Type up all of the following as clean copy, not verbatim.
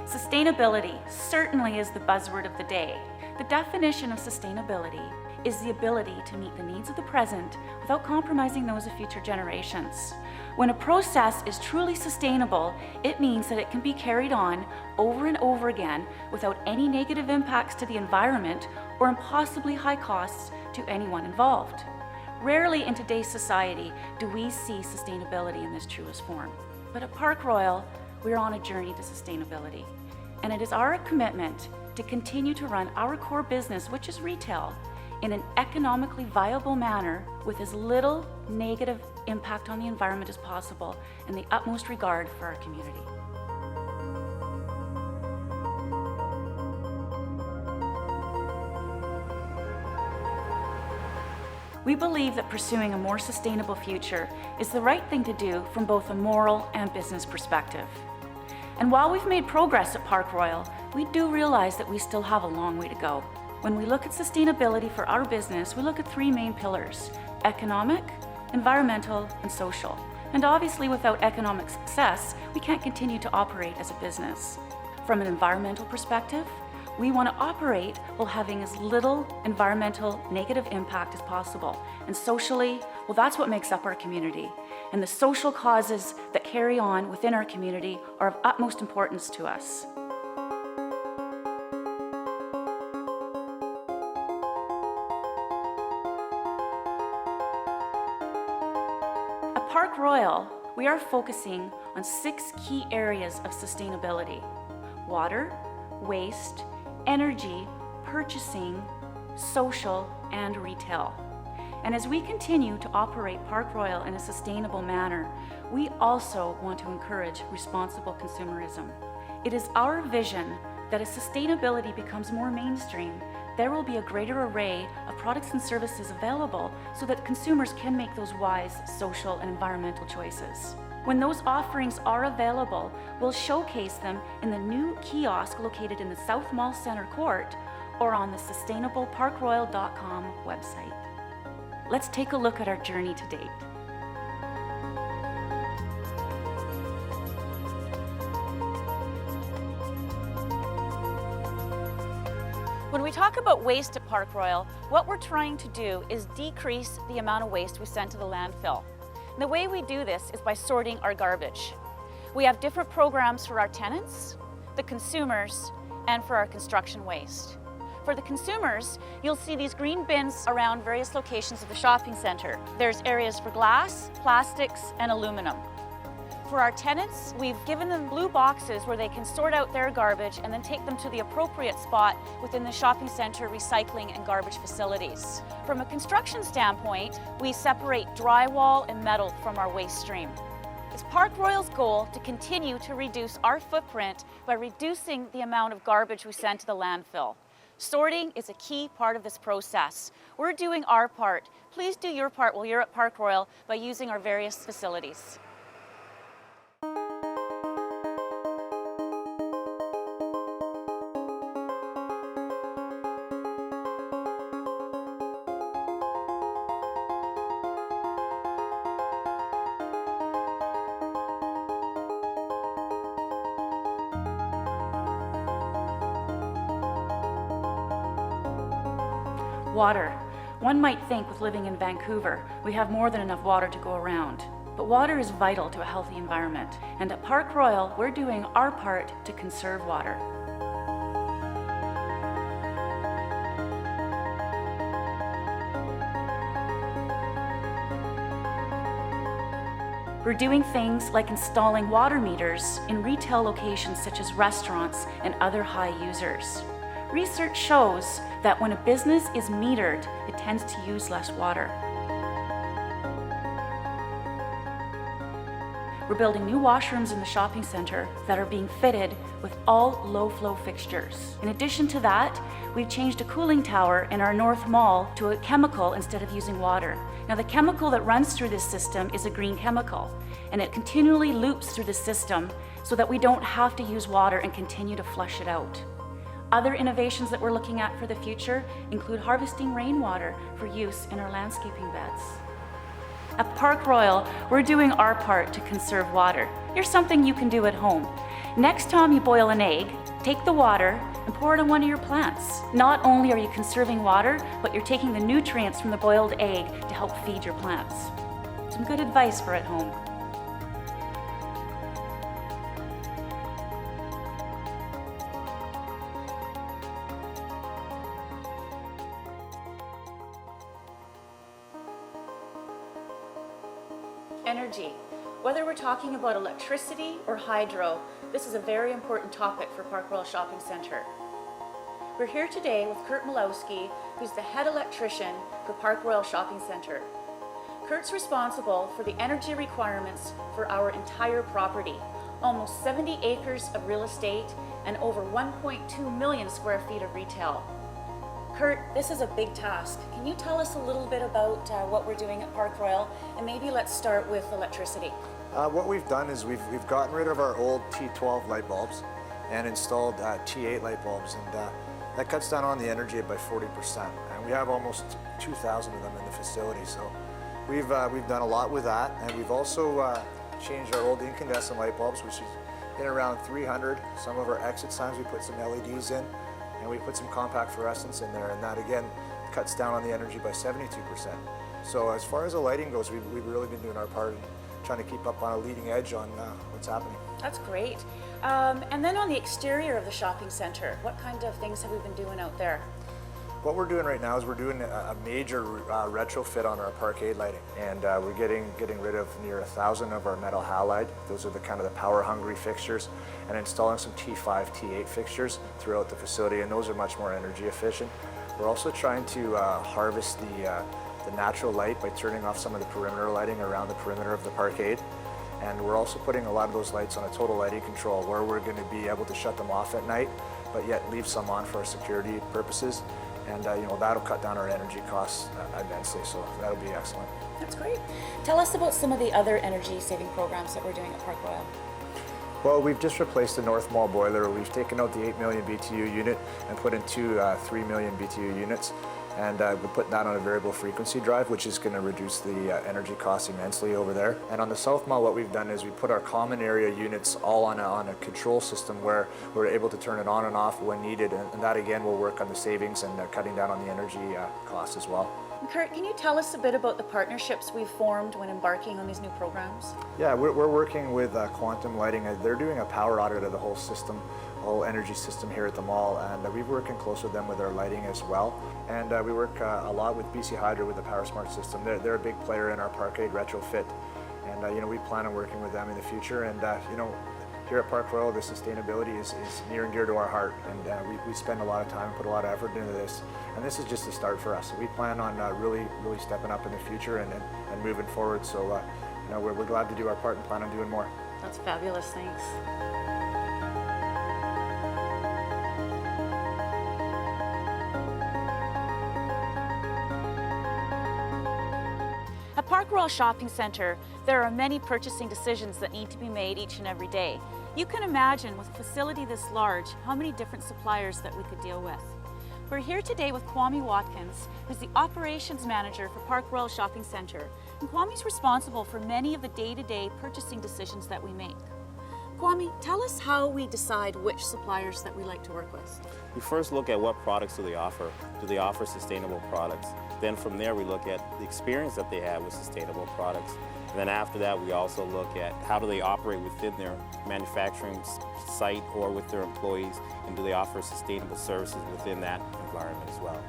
Sustainability certainly is the buzzword of the day. The definition of sustainability is the ability to meet the needs of the present without compromising those of future generations. When a process is truly sustainable, it means that it can be carried on over and over again without any negative impacts to the environment or impossibly high costs to anyone involved. Rarely in today's society do we see sustainability in this truest form. But at Park Royal, we're on a journey to sustainability. And it is our commitment to continue to run our core business, which is retail, in an economically viable manner with as little negative impact on the environment as possible and the utmost regard for our community. We believe that pursuing a more sustainable future is the right thing to do from both a moral and business perspective. And while we've made progress at Park Royal, we do realize that we still have a long way to go. When we look at sustainability for our business, we look at three main pillars: economic, environmental, and social. And obviously, without economic success, we can't continue to operate as a business. From an environmental perspective, we want to operate while having as little environmental negative impact as possible. And socially, well, that's what makes up our community. And the social causes that carry on within our community are of utmost importance to us. At Park Royal, we are focusing on 6 key areas of sustainability: water, waste, energy, purchasing, social, and retail. And as we continue to operate Park Royal in a sustainable manner, we also want to encourage responsible consumerism. It is our vision that as sustainability becomes more mainstream, there will be a greater array of products and services available so that consumers can make those wise social and environmental choices. When those offerings are available, we'll showcase them in the new kiosk located in the South Mall Center Court or on the sustainableparkroyal.com website. Let's take a look at our journey to date. When we talk about waste at Park Royal, what we're trying to do is decrease the amount of waste we send to the landfill. And the way we do this is by sorting our garbage. We have different programs for our tenants, the consumers, and for our construction waste. For the consumers, you'll see these green bins around various locations of the shopping center. There's areas for glass, plastics, and aluminum. For our tenants, we've given them blue boxes where they can sort out their garbage and then take them to the appropriate spot within the shopping center recycling and garbage facilities. From a construction standpoint, we separate drywall and metal from our waste stream. It's Park Royal's goal to continue to reduce our footprint by reducing the amount of garbage we send to the landfill. Sorting is a key part of this process. We're doing our part. Please do your part while you're at Park Royal by using our various facilities. Water. One might think with living in Vancouver, we have more than enough water to go around. But water is vital to a healthy environment. And at Park Royal, we're doing our part to conserve water. We're doing things like installing water meters in retail locations such as restaurants and other high users. Research shows that when a business is metered, it tends to use less water. We're building new washrooms in the shopping center that are being fitted with all low-flow fixtures. In addition to that, we've changed a cooling tower in our North Mall to a chemical instead of using water. Now, the chemical that runs through this system is a green chemical, and it continually loops through the system so that we don't have to use water and continue to flush it out. Other innovations that we're looking at for the future include harvesting rainwater for use in our landscaping beds. At Park Royal, we're doing our part to conserve water. Here's something you can do at home. Next time you boil an egg, take the water and pour it on one of your plants. Not only are you conserving water, but you're taking the nutrients from the boiled egg to help feed your plants. Some good advice for at home. Energy. Whether we're talking about electricity or hydro, this is a very important topic for Park Royal Shopping Centre. We're here today with Kurt Malowski, who's the head electrician for Park Royal Shopping Centre. Kurt's responsible for the energy requirements for our entire property, almost 70 acres of real estate and over 1.2 million square feet of retail. Kurt, this is a big task. Can you tell us a little bit about what we're doing at Park Royal? And maybe let's start with electricity. What we've done is we've gotten rid of our old T12 light bulbs and installed T8 light bulbs, and that cuts down on the energy by 40%. And we have almost 2,000 of them in the facility, so we've done a lot with that. And we've also changed our old incandescent light bulbs, which is in around 300. Some of our exit signs we put some LEDs in, and we put some compact fluorescents in there, and that again cuts down on the energy by 72%. So as far as the lighting goes, we've really been doing our part in trying to keep up on a leading edge on what's happening. That's great. And then on the exterior of the shopping centre, what kind of things have we been doing out there? What we're doing right now is we're doing a major retrofit on our parkade lighting, and we're getting rid of near 1,000 of our metal halide. Those are the kind of the power-hungry fixtures, and installing some T5, T8 fixtures throughout the facility, and those are much more energy efficient. We're also trying to harvest the natural light by turning off some of the perimeter lighting around the perimeter of the parkade. And we're also putting a lot of those lights on a total lighting control, where we're going to be able to shut them off at night, but yet leave some on for our security purposes. And that'll cut down our energy costs immensely, so that'll be excellent. That's great. Tell us about some of the other energy saving programs that we're doing at Park Royal. Well, we've just replaced the North Mall boiler. We've taken out the 8 million BTU unit and put in two 3 million BTU units. And we're putting that on a variable frequency drive, which is going to reduce the energy costs immensely over there. And on the South Mall, what we've done is we put our common area units all on a control system where we're able to turn it on and off when needed. And that again will work on the savings and cutting down on the energy costs as well. Kurt, can you tell us a bit about the partnerships we've formed when embarking on these new programs? Yeah, we're working with Quantum Lighting. They're doing a power audit of the whole system, whole energy system here at the mall, and we're working close with them with our lighting as well. And we work a lot with BC Hydro with the Power Smart system. They're a big player in our parkade retrofit, and we plan on working with them in the future. And here at Park Royal, the sustainability is near and dear to our heart, and we spend a lot of time and put a lot of effort into this. And this is just a start for us. We plan on really stepping up in the future and moving forward. So we're glad to do our part and plan on doing more. That's fabulous. Thanks. At Park Royal Shopping Centre, there are many purchasing decisions that need to be made each and every day. You can imagine with a facility this large, how many different suppliers that we could deal with. We're here today with Kwame Watkins, who's the operations manager for Park Royal Shopping Centre. And Kwame's responsible for many of the day-to-day purchasing decisions that we make. Kwame, tell us how we decide which suppliers that we like to work with. We first look at what products do they offer. Do they offer sustainable products? Then from there we look at the experience that they have with sustainable products. And then after that we also look at how do they operate within their manufacturing site or with their employees, and do they offer sustainable services within that environment as well.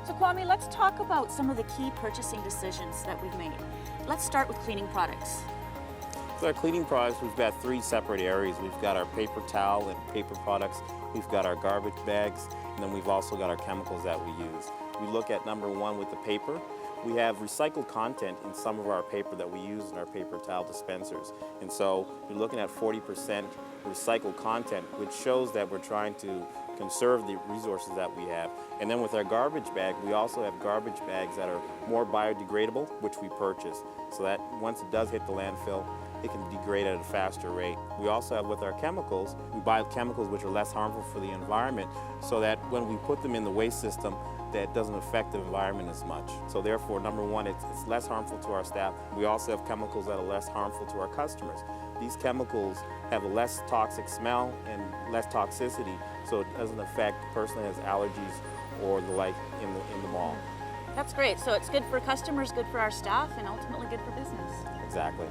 So Kwame, let's talk about some of the key purchasing decisions that we've made. Let's start with cleaning products. With our cleaning products, we've got three separate areas. We've got our paper towel and paper products, we've got our garbage bags, and then we've also got our chemicals that we use. We look at number one with the paper. We have recycled content in some of our paper that we use in our paper towel dispensers. And so you're looking at 40% recycled content, which shows that we're trying to conserve the resources that we have. And then with our garbage bag, we also have garbage bags that are more biodegradable, which we purchase, so that once it does hit the landfill, it can degrade at a faster rate. We also have with our chemicals, we buy chemicals which are less harmful for the environment, so that when we put them in the waste system, that doesn't affect the environment as much. So therefore, number one, it's less harmful to our staff. We also have chemicals that are less harmful to our customers. these chemicals have a less toxic smell and less toxicity, so it doesn't affect the person that has allergies or the like in the mall. That's great. So it's good for customers, good for our staff, and ultimately good for business. Exactly.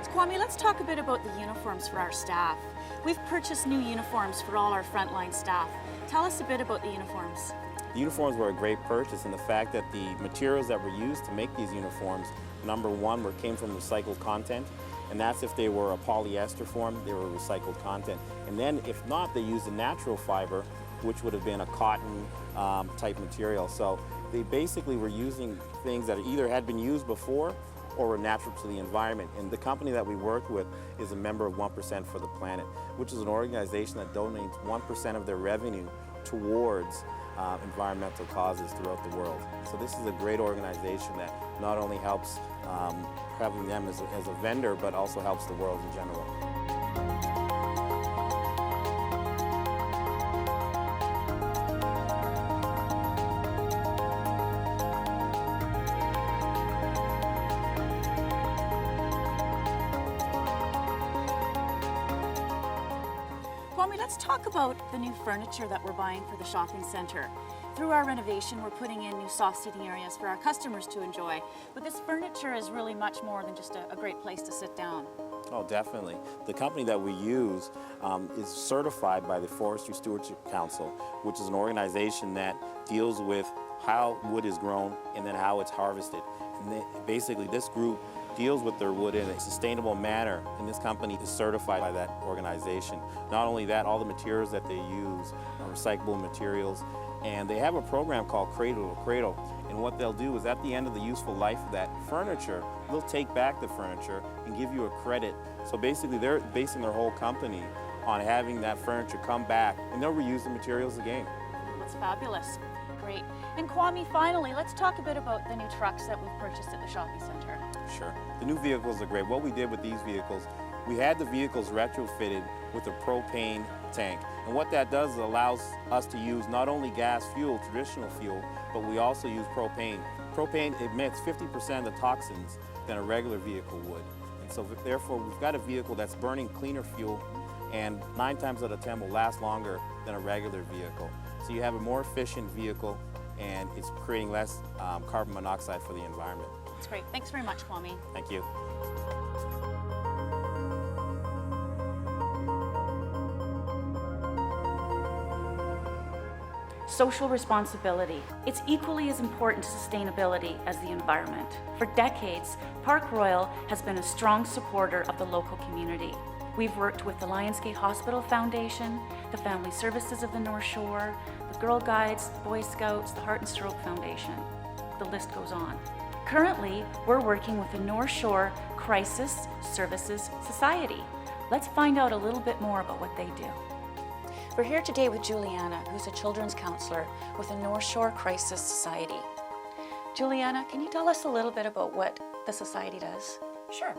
So Kwame, let's talk a bit about the uniforms for our staff. We've purchased new uniforms for all our frontline staff. Tell us a bit about the uniforms. The uniforms were a great purchase, and the fact that the materials that were used to make these uniforms, number one, came from recycled content, and that's if they were a polyester form, they were recycled content. And then if not, they used a natural fiber, which would have been a cotton type material. So they basically were using things that either had been used before or were natural to the environment. And the company that we worked with is a member of 1% for the Planet, which is an organization that donates 1% of their revenue towards environmental causes throughout the world. So this is a great organization that not only helps having them as a vendor, but also helps the world in general. Kwame, let's talk about the new furniture that we're buying for the shopping center. Through our renovation, we're putting in new soft seating areas for our customers to enjoy. But this furniture is really much more than just a great place to sit down. Oh, definitely. The company that we use is certified by the Forestry Stewardship Council, which is an organization that deals with how wood is grown and then how it's harvested. And basically, this group deals with their wood in a sustainable manner, and this company is certified by that organization. Not only that, all the materials that they use are recyclable materials, and they have a program called Cradle to Cradle, and what they'll do is at the end of the useful life of that furniture, they'll take back the furniture and give you a credit. So basically they're basing their whole company on having that furniture come back, and they'll reuse the materials again. That's fabulous. Great. And Kwame, finally, let's talk a bit about the new trucks that we've purchased at the shopping center. Sure. The new vehicles are great. What we did with these vehicles, we had the vehicles retrofitted with a propane tank. And what that does is allows us to use not only gas fuel, traditional fuel, but we also use propane. Propane emits 50% of the toxins than a regular vehicle would. And so therefore, we've got a vehicle that's burning cleaner fuel, and 9 times out of 10 will last longer than a regular vehicle. So you have a more efficient vehicle, and it's creating less carbon monoxide for the environment. That's great. Thanks very much, Kwame. Thank you. Social responsibility. It's equally as important to sustainability as the environment. For decades, Park Royal has been a strong supporter of the local community. We've worked with the Lionsgate Hospital Foundation, the Family Services of the North Shore, the Girl Guides, the Boy Scouts, the Heart and Stroke Foundation. The list goes on. Currently, we're working with the North Shore Crisis Services Society. Let's find out a little bit more about what they do. We're here today with Juliana, who's a children's counselor with the North Shore Crisis Society. Juliana, can you tell us a little bit about what the society does? Sure.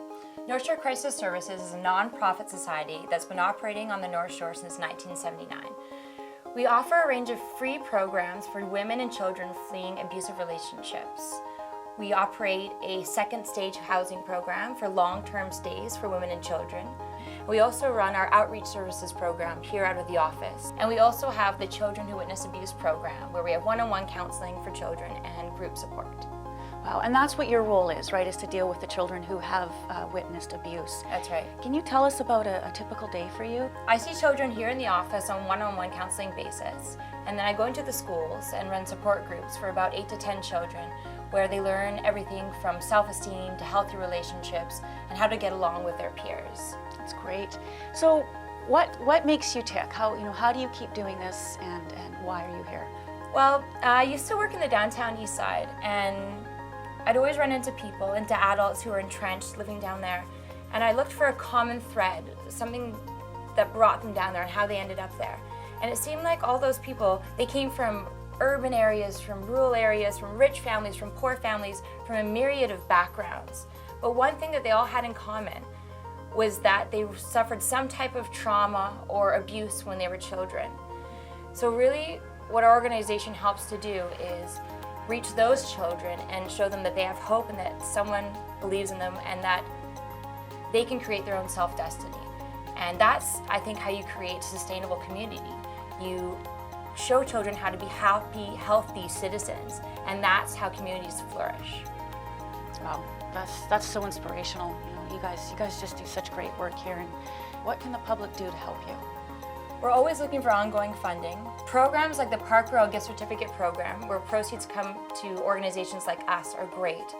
North Shore Crisis Services is a non-profit society that's been operating on the North Shore since 1979. We offer a range of free programs for women and children fleeing abusive relationships. We operate a second stage housing program for long-term stays for women and children. We also run our outreach services program here out of the office. And we also have the Children Who Witness Abuse program, where we have one-on-one counseling for children and group support. Wow, and that's what your role is, right, is to deal with the children who have witnessed abuse. That's right. Can you tell us about a typical day for you? I see children here in the office on one-on-one counseling basis, and then I go into the schools and run support groups for about 8 to 10 children, where they learn everything from self-esteem to healthy relationships and how to get along with their peers. That's great. So what makes you tick? How do you keep doing this, and why are you here? Well, I used to work in the downtown east side, and I'd always run into people, into adults who were entrenched living down there, and I looked for a common thread, something that brought them down there and how they ended up there. And it seemed like all those people, they came from urban areas, from rural areas, from rich families, from poor families, from a myriad of backgrounds. But one thing that they all had in common was that they suffered some type of trauma or abuse when they were children. So really, what our organization helps to do is reach those children and show them that they have hope and that someone believes in them, and that they can create their own self-destiny. And that's, I think, how you create a sustainable community. You show children how to be happy, healthy citizens, and that's how communities flourish. Wow, that's so inspirational. You guys just do such great work here. And what can the public do to help you? We're always looking for ongoing funding. Programs like the Park Royal Gift Certificate Program, where proceeds come to organizations like us, are great.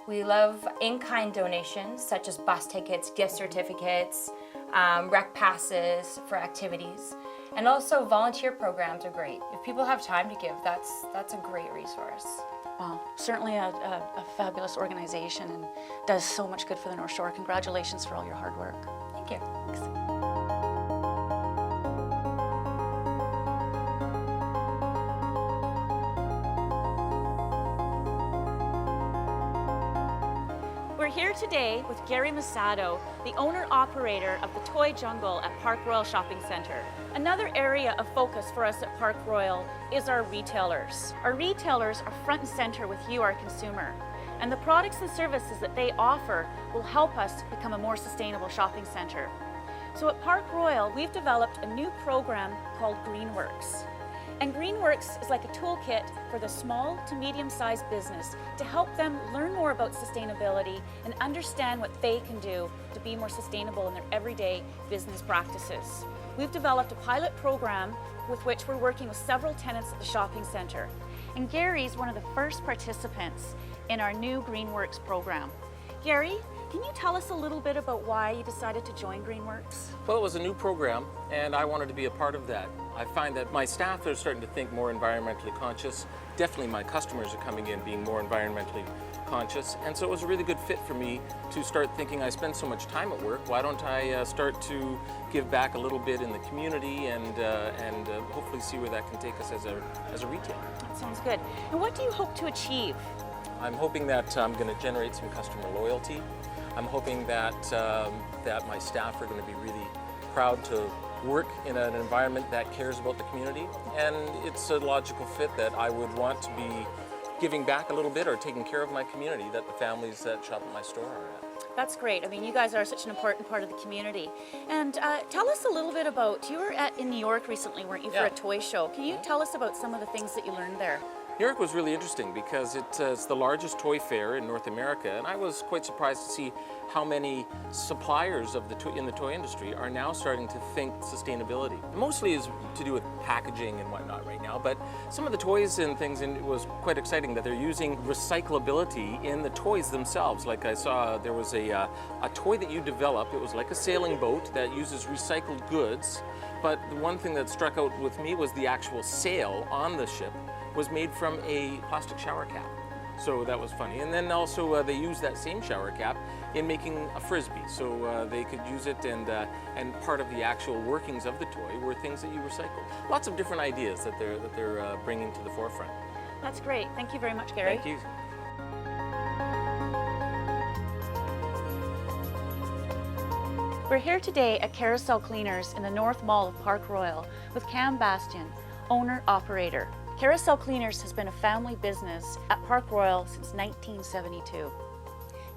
We love in-kind donations, such as bus tickets, gift certificates, rec passes for activities. And also volunteer programs are great. If people have time to give, that's a great resource. Wow, certainly a fabulous organization and does so much good for the North Shore. Congratulations for all your hard work. Thank you. Thanks. We're here today with Gary Masato, the owner-operator of the Toy Jungle at Park Royal Shopping Centre. Another area of focus for us at Park Royal is our retailers. Our retailers are front and centre with you, our consumer, and the products and services that they offer will help us become a more sustainable shopping centre. So at Park Royal, we've developed a new program called Greenworks. And Greenworks is like a toolkit for the small to medium-sized business to help them learn more about sustainability and understand what they can do to be more sustainable in their everyday business practices. We've developed a pilot program with which we're working with several tenants at the shopping center. And Gary's one of the first participants in our new Greenworks program. Gary, can you tell us a little bit about why you decided to join Greenworks? Well, it was a new program, and I wanted to be a part of that. I find that my staff are starting to think more environmentally conscious. Definitely my customers are coming in being more environmentally conscious, and so it was a really good fit for me to start thinking, I spend so much time at work, why don't I start to give back a little bit in the community and hopefully see where that can take us as a retailer. That sounds good. And what do you hope to achieve? I'm hoping that I'm going to generate some customer loyalty. I'm hoping that that my staff are going to be really proud to work in an environment that cares about the community, and it's a logical fit that I would want to be giving back a little bit or taking care of my community that the families that shop at my store are at. That's great. I mean, you guys are such an important part of the community. And tell us a little bit about, you were in New York recently, weren't you, for a toy show? Can you tell us about some of the things that you learned there? New York was really interesting because it's the largest toy fair in North America, and I was quite surprised to see how many suppliers of in the toy industry are now starting to think sustainability. Mostly is to do with packaging and whatnot right now, but some of the toys and things, and it was quite exciting that they're using recyclability in the toys themselves. Like I saw there was a toy that you developed. It was like a sailing boat that uses recycled goods, but the one thing that struck out with me was the actual sail on the ship was made from a plastic shower cap. So that was funny. And then also they used that same shower cap in making a Frisbee. So they could use it, and part of the actual workings of the toy were things that you recycled. Lots of different ideas that they're bringing to the forefront. That's great. Thank you very much, Gary. Thank you. We're here today at Carousel Cleaners in the North Mall of Park Royal with Cam Bastian, owner-operator. Carousel Cleaners has been a family business at Park Royal since 1972.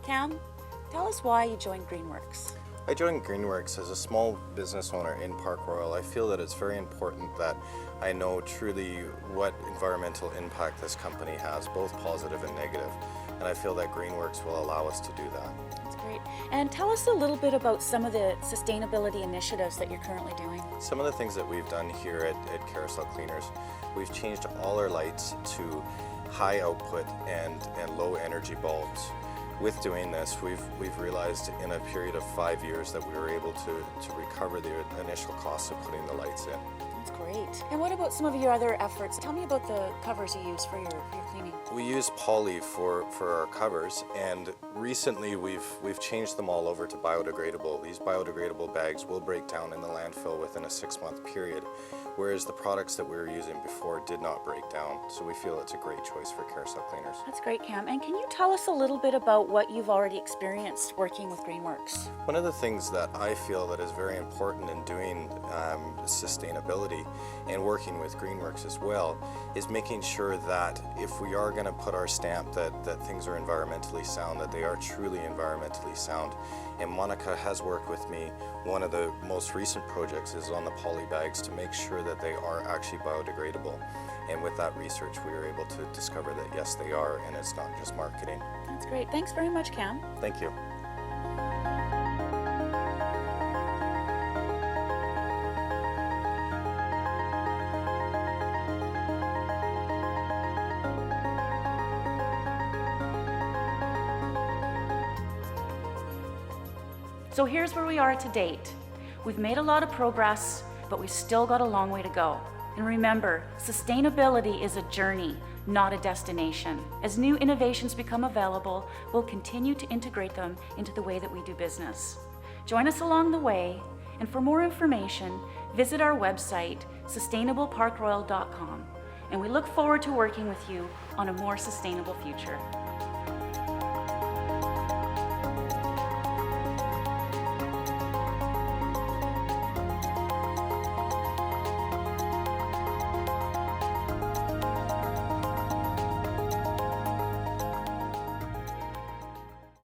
Cam, tell us why you joined Greenworks. I joined Greenworks as a small business owner in Park Royal. I feel that it's very important that I know truly what environmental impact this company has, both positive and negative. And I feel that Greenworks will allow us to do that. That's great. And tell us a little bit about some of the sustainability initiatives that you're currently doing. Some of the things that we've done here at Carousel Cleaners, we've changed all our lights to high output and low energy bulbs. With doing this, we've realized in a period of 5 years that we were able to recover the initial costs of putting the lights in. That's great. And what about some of your other efforts? Tell me about the covers you use for your cleaning. We use poly for our covers, and recently we've changed them all over to biodegradable. These biodegradable bags will break down in the landfill within a 6-month period, whereas the products that we were using before did not break down. So we feel it's a great choice for Carousel Cleaners. That's great, Cam. And can you tell us a little bit about what you've already experienced working with Greenworks? One of the things that I feel that is very important in doing sustainability sustainability and working with Greenworks as well is making sure that if we are going to put our stamp that things are environmentally sound, that they are truly environmentally sound. And Monica has worked with me. One of the most recent projects is on the poly bags to make sure that they are actually biodegradable. And with that research, we were able to discover that yes, they are, and it's not just marketing. That's great. Thanks very much, Cam. Thank you. So here's where we are to date. We've made a lot of progress, but we've still got a long way to go. And remember, sustainability is a journey, not a destination. As new innovations become available, we'll continue to integrate them into the way that we do business. Join us along the way, and for more information, visit our website, sustainableparkroyal.com. And we look forward to working with you on a more sustainable future.